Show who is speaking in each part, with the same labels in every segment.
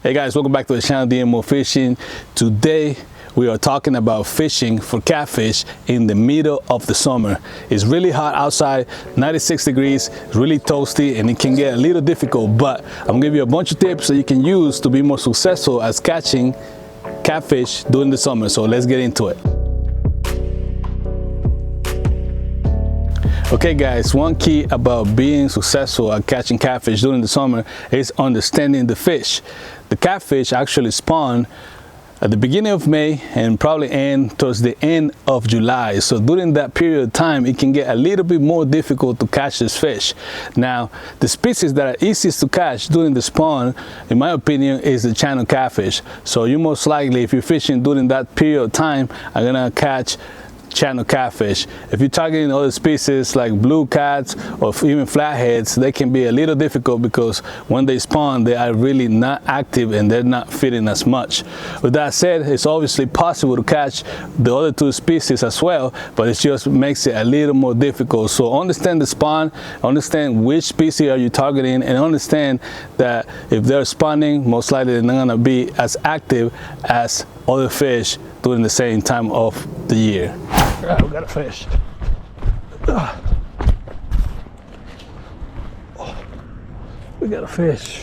Speaker 1: Hey guys, welcome back to the channel DMO Fishing. Today we are talking about fishing for catfish in the middle of the summer. It's really hot outside, 96 degrees, really toasty, and it can get a little difficult, but I'm gonna give you a bunch of tips that you can use to be more successful as catching catfish during the summer. So let's get into it. Okay guys, one key about being successful at catching catfish during the summer is understanding the fish. The catfish actually spawn at the beginning of May and probably end towards the end of July. So during that period of time, it can get a little bit more difficult to catch this fish. Now, the species that are easiest to catch during the spawn, in my opinion, is the channel catfish. So you most likely, if you're fishing during that period of time, are gonna catch channel catfish. If you're targeting other species like blue cats or even flatheads, they can be a little difficult because when they spawn, they are really not active and they're not feeding as much. With that said, it's obviously possible to catch the other two species as well, but it just makes it a little more difficult. So understand the spawn, understand which species are you targeting, and understand that if they're spawning, most likely they're not gonna be as active as other fish during the same time of the year. All right, we got a fish. Oh, we got a fish.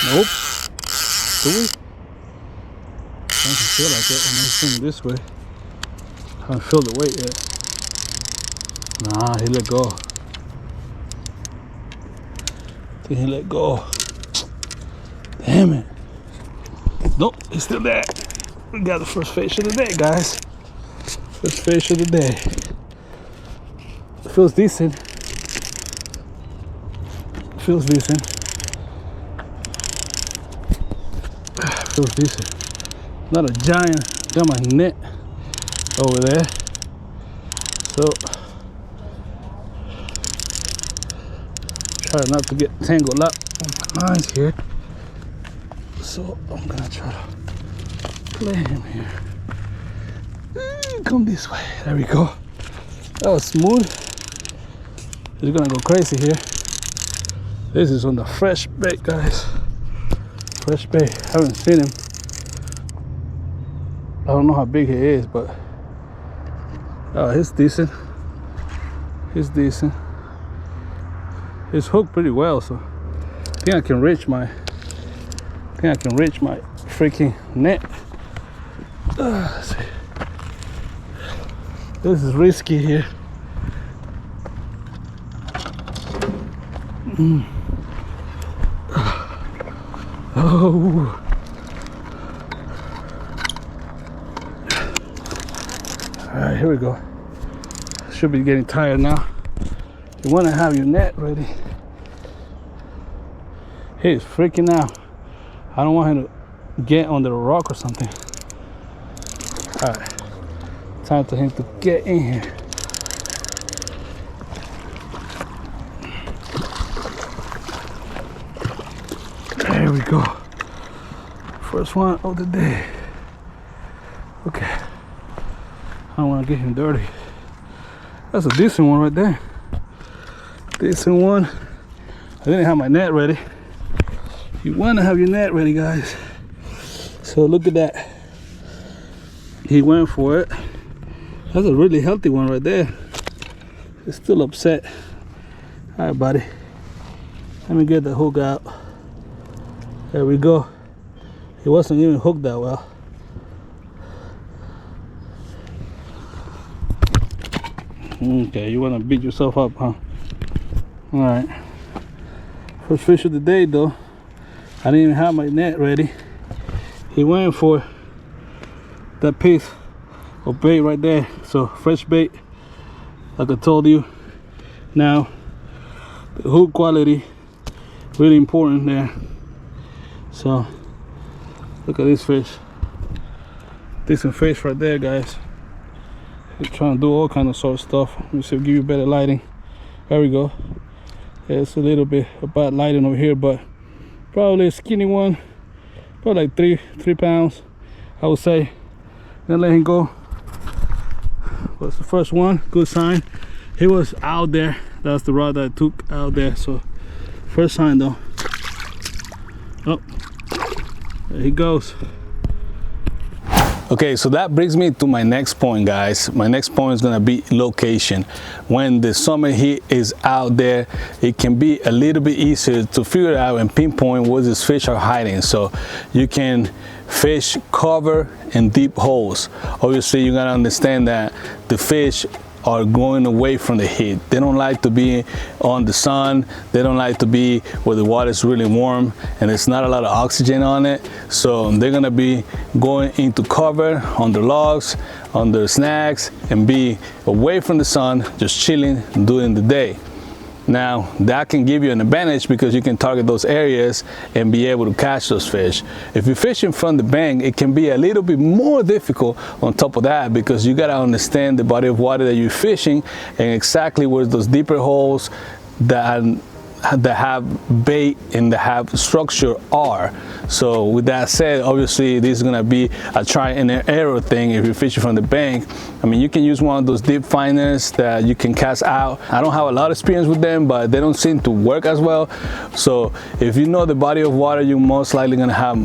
Speaker 1: Nope. Do we? Doesn't feel like it when I swing this way. I haven't feel the weight yet. Nah, he let go. I think he let go. Damn it. Nope, he's still there. We got the first fish of the day, guys. First fish of the day. Feels decent. Feels decent. Feels decent. Not a giant. Got my net over there. So try not to get tangled up on my lines here. So I'm gonna try to play him here. Come this way. There we go. That was smooth. He's gonna go crazy here. This is on the fresh bait, guys. Fresh bait. Haven't seen him. I don't know how big he is, but he's decent. He's decent. He's hooked pretty well, so I think I can reach my freaking net. Let's see. This is risky here. Oh. All right, here we go. Should be getting tired now. You want to have your net ready. He's freaking out. I don't want him to get under a rock or something. All right, time for him to get in here. There we go. First one of the day. Okay. I don't want to get him dirty. That's a decent one right there. Decent one. I didn't have my net ready. You want to have your net ready, guys. So look at that. He went for it. That's a really healthy one right there. He's still upset. All right, buddy. Let me get the hook out. There we go. He wasn't even hooked that well. Okay, you want to beat yourself up, huh? All right. First fish of the day, though. I didn't even have my net ready. He went for that piece of bait right there. So fresh bait, like I told you. Now, the hook quality, really important there. So, look at this fish. Decent fish right there, guys. He's trying to do all kind of sort of stuff. Let me see, give you better lighting. There we go. Yeah, it's a little bit of bad lighting over here, but probably a skinny one, probably like 3 pounds, I would say. Then let him go. But it's the first one, good sign. He was out there. That's the rod that I took out there. So first sign though. Oh, there he goes. Okay, so that brings me to my next point, guys. My next point is gonna be location. When the summer heat is out there, it can be a little bit easier to figure out and pinpoint where these fish are hiding. So you can fish cover and deep holes. Obviously, you gotta understand that the fish are going away from the heat. They don't like to be on the sun. They don't like to be where the water is really warm and there's not a lot of oxygen on it. So they're gonna be going into cover, under logs, under snags, and be away from the sun, just chilling during the day. Now that can give you an advantage because you can target those areas and be able to catch those fish. If you're fishing from the bank, it can be a little bit more difficult on top of that because you got to understand the body of water that you're fishing and exactly where those deeper holes that have bait and that have structure are. So with that said, obviously this is gonna be a try and error thing if you're fishing from the bank. I mean, you can use one of those deep finders that you can cast out. I don't have a lot of experience with them, but they don't seem to work as well. So if you know the body of water, you're most likely gonna have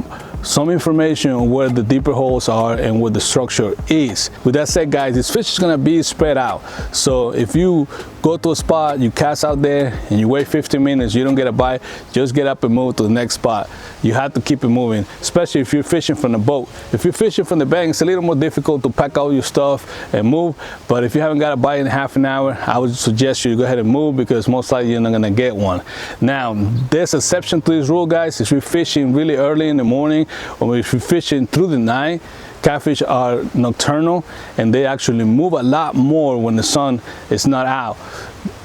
Speaker 1: some information on where the deeper holes are and where the structure is. With that said, guys, this fish is gonna be spread out. So if you go to a spot, you cast out there and you wait 15 minutes, you don't get a bite, just get up and move to the next spot. You have to keep it moving, especially if you're fishing from the boat. If you're fishing from the bank, it's a little more difficult to pack all your stuff and move. But if you haven't got a bite in half an hour, I would suggest you go ahead and move because most likely you're not gonna get one. Now, there's an exception to this rule, guys. If you're fishing really early in the morning or if you're fishing through the night, catfish are nocturnal and they actually move a lot more when the sun is not out.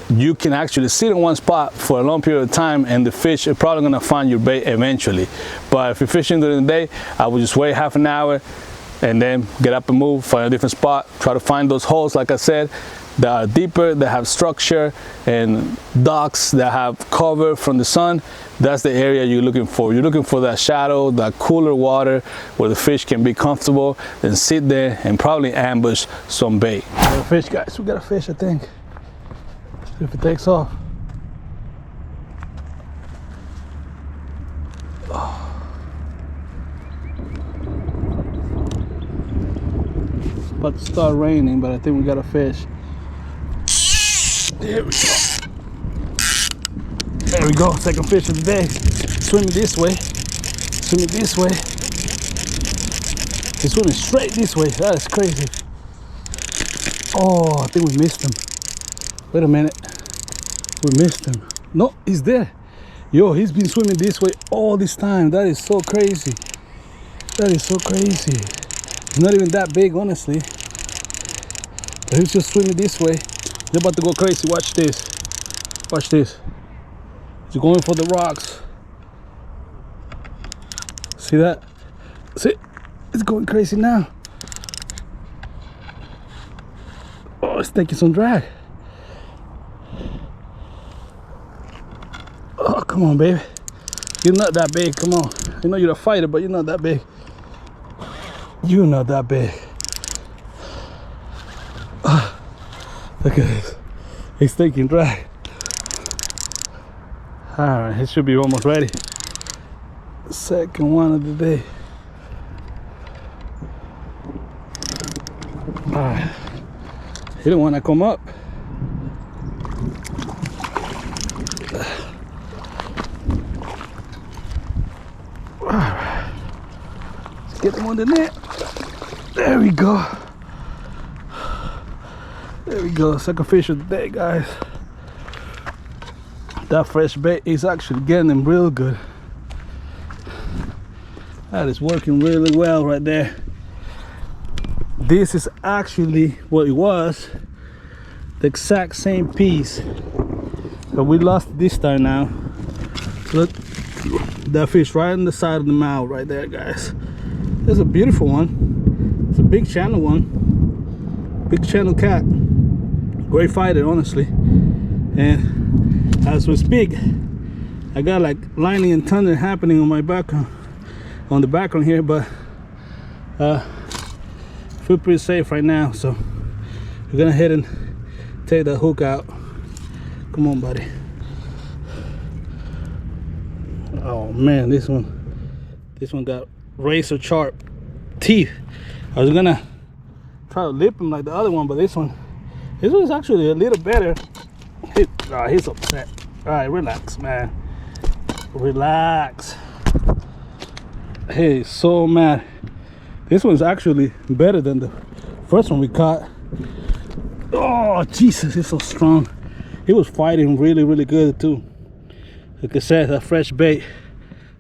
Speaker 1: You can actually sit in one spot for a long period of time and the fish are probably gonna find your bait eventually. But if you're fishing during the day, I would just wait half an hour and then get up and move, find a different spot, try to find those holes, like I said, that are deeper, that have structure, and docks that have cover from the sun. That's the area you're looking for. You're looking for that shadow, that cooler water where the fish can be comfortable and sit there and probably ambush some bait. We got a fish, guys. We got a fish, I think. See if it takes off. Oh. It's about to start raining, but I think we got a fish. There we go. There we go, second fish of the day. Swimming this way. Swimming this way. He's swimming straight this way. That is crazy. Oh, I think we missed him. Wait a minute. We missed him. No, he's there. Yo, he's been swimming this way all this time. That is so crazy. That is so crazy. He's not even that big, honestly. But he's just swimming this way. They're about to go crazy. Watch this. Watch this. He's going for the rocks. See that? See? It's going crazy now. Oh, it's taking some drag. Oh, come on, baby. You're not that big. Come on. I know you're a fighter, but you're not that big. You're not that big. Oh, look at this. He's taking drag. Alright, it should be almost ready. Second one of the day. Alright. He didn't want to come up. Alright. Let's get him on the net. There we go. There we go. Second fish of the day, guys. That fresh bait is actually getting them real good. That is working really well right there. This is actually what it was. The exact same piece. But we lost it this time now. Look, that fish right on the side of the mouth right there, guys. That's a beautiful one. It's a big channel one. Big channel cat. Great fighter, honestly. And as we speak, I got like lightning and thunder happening on my background, on the background here, but feel pretty safe right now. So we're gonna head and
Speaker 2: take the hook out. Come on, buddy. Oh man, this one got razor sharp teeth. I was gonna try to lip him like the other one, but this one's actually a little better. He's upset. All right, relax, man. Relax. He's so mad. This one's actually better than the first one we caught. Oh Jesus, he's so strong. He was fighting really good too. Like I said, a fresh bait.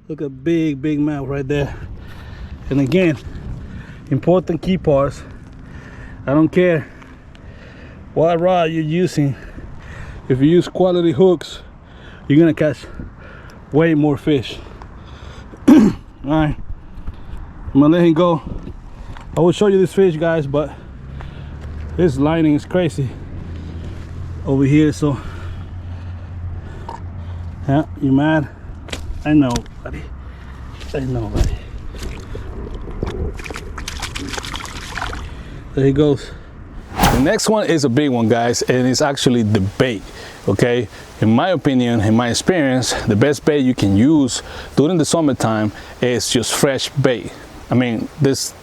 Speaker 2: Look at big mouth right there. And again, important key parts. I don't care what rod you're using. If you use quality hooks, you're gonna catch way more fish. All right, I'm gonna let him go. I will show you this fish, guys, but this lining is crazy over here. So yeah, you mad? I know, buddy. I know, buddy. There he goes.
Speaker 1: The next one is a big one, guys, and it's actually the bait. Okay, in my opinion, in my experience, the best bait you can use during the summertime is just fresh bait. I mean, this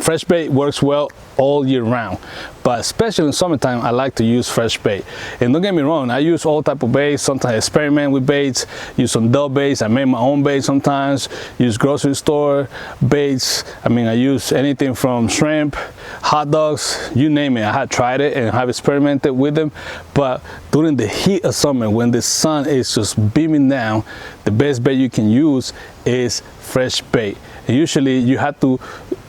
Speaker 1: fresh bait works well all year round, but especially in summertime, I like to use fresh bait. And don't get me wrong, I use all type of baits. Sometimes I experiment with baits, use some dull baits. I make my own baits sometimes, use grocery store baits. I mean, I use anything from shrimp, hot dogs, you name it. I have tried it and have experimented with them. But during the heat of summer, when the sun is just beaming down, the best bait you can use is fresh bait. And usually you have to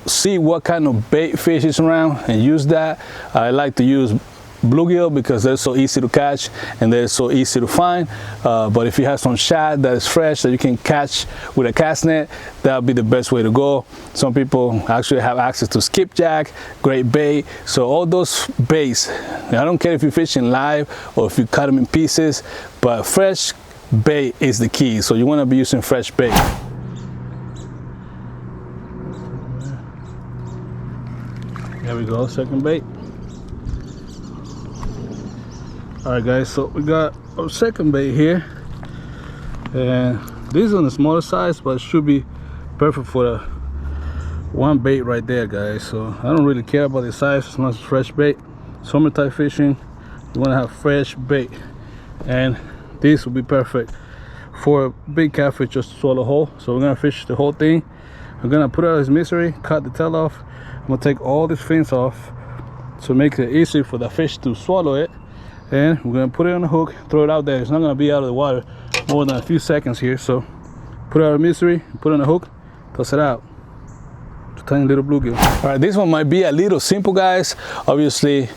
Speaker 1: see what kind of bait fish is around and use that. I like to use bluegill because they're so easy to catch and they're so easy to find. But if you have some shad that is fresh that you can catch with a cast net, that would be the best way to go. Some people actually have access to skipjack, great bait. So all those baits, I don't care if you're fishing live or if you cut them in pieces, but fresh bait is the key. So you want to be using fresh bait. There we go, second bait. All right, guys, so we got our second bait here, and this is on the smaller size, but it should be perfect for the one bait right there, guys. So I don't really care about the size as long as it's fresh bait. Summertime fishing, you want to have fresh bait, and this will be perfect for a big catfish just to swallow whole. So we're gonna fish the whole thing. We're gonna put out his misery, cut the tail off. I'm gonna take all these fins off to make it easy for the fish to swallow it, and we're gonna put it on the hook, throw it out there. It's not gonna be out of the water more than a few seconds here. So put out a misery, put it on the hook, toss it out. It's a tiny little bluegill. All right, this one might be a little simple, guys. Obviously,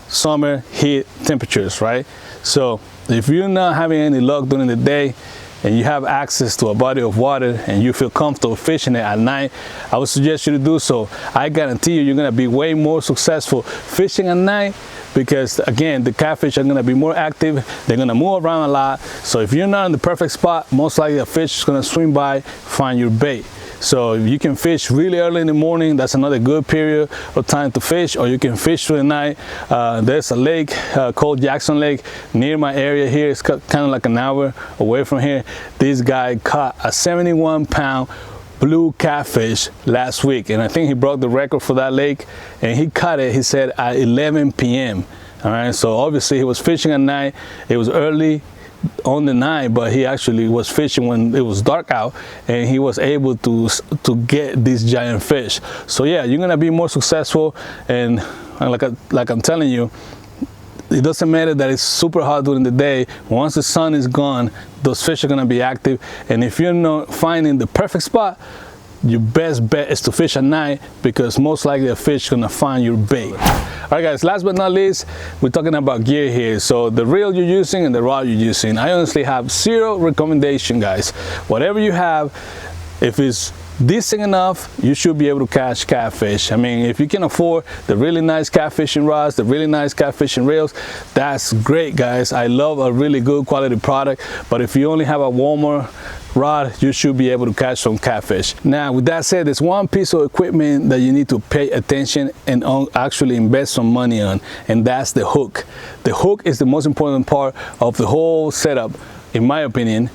Speaker 1: summer heat temperatures, right? So if you're not having any luck during the day and you have access to a body of water and you feel comfortable fishing it at night, I would suggest you to do so. I guarantee you, you're gonna be way more successful fishing at night because, again, the catfish are gonna be more active. They're gonna move around a lot. So if you're not in the perfect spot, most likely a fish is gonna swim by, find your bait. So if you can fish really early in the morning, that's another good period of time to fish, or you can fish through the night. There's a lake called Jackson Lake near my area here. It's kind of like an hour away from here. This guy caught a 71-pound blue catfish last week, and I think he broke the record for that lake, and he caught it, he said, at 11 p.m. All right, so obviously he was fishing at night. It was early on the night, but he actually was fishing when it was dark out, and he was able to get this giant fish. So yeah, you're gonna be more successful, and like I'm telling you, it doesn't matter that it's super hot during the day. Once the sun is gone, those fish are gonna be active, and if you're not finding the perfect spot, your best bet is to fish at night because most likely a fish is gonna find your bait. All right, guys, last but not least, we're talking about gear here. So the reel you're using and the rod you're using, I honestly have zero recommendation, guys. Whatever you have, if it's decent enough, you should be able to catch catfish. I mean, if you can afford the really nice catfishing rods, the really nice catfishing reels, that's great, guys. I love a really good quality product, but if you only have a warmer rod, you should be able to catch some catfish. Now, with that said, there's one piece of equipment that you need to pay attention and actually invest some money on, and that's the hook. The hook is the most important part of the whole setup, in my opinion,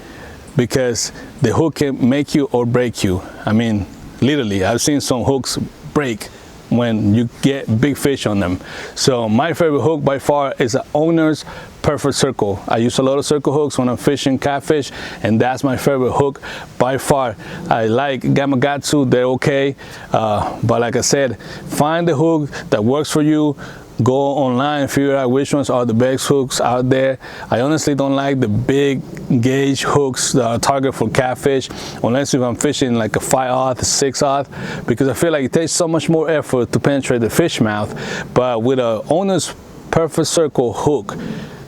Speaker 1: because the hook can make you or break you. I mean, literally, I've seen some hooks break when you get big fish on them. So my favorite hook by far is an Owner's Perfect Circle. I use a lot of circle hooks when I'm fishing catfish, and that's my favorite hook by far. I like Gamakatsu, they're okay, but like I said, find the hook that works for you. Go online, figure out which ones are the best hooks out there. I honestly don't like the big gauge hooks that are target for catfish, unless if I'm fishing like a 5/0, 6/0, because I feel like it takes so much more effort to penetrate the fish mouth. But with a Owner's Perfect Circle hook,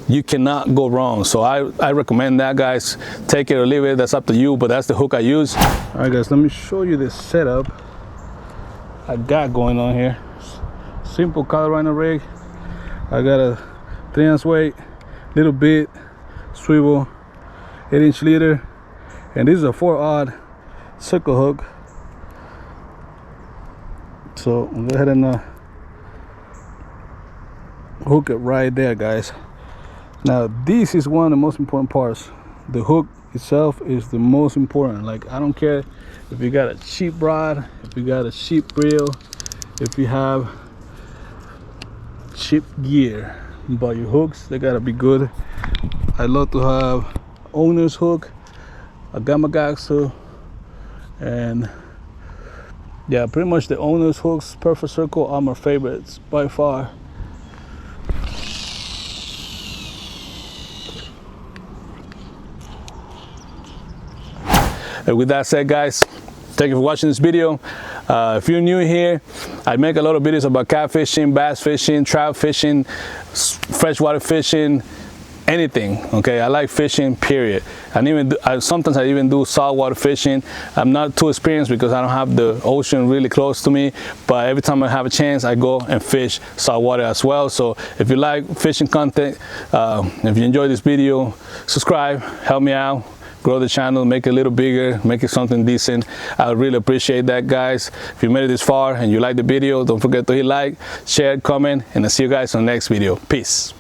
Speaker 1: you cannot go wrong. So I recommend that, guys. Take it or leave it, that's up to you, but that's the hook I use. All right, guys, let me show you this setup I got going on here. Simple Colorado rig. I got a 3-ounce weight, little bit, swivel, 8-inch leader, and this is a 4/0 circle hook. So I'll go ahead and hook it right there, guys. Now this is one of the most important parts. The hook itself is the most important. Like, I don't care if you got a cheap rod, if you got a cheap reel, if you have cheap gear, but your hooks, they gotta be good. I love to have Owner's hook, a Gamakatsu, and yeah, pretty much the Owner's hooks, Perfect Circle, are my favorites by far. And with that said, guys, thank you for watching this video. If you're new here, I make a lot of videos about catfishing, bass fishing, trout fishing, freshwater fishing, anything. Okay, I like fishing, period. And even sometimes I even do saltwater fishing. I'm not too experienced because I don't have the ocean really close to me, but every time I have a chance, I go and fish saltwater as well. So if you like fishing content, if you enjoyed this video, subscribe, help me out, grow the channel, make it a little bigger, make it something decent. I really appreciate that, guys. If you made it this far and you like the video, don't forget to hit like, share, comment, and I'll see you guys on the next video. Peace.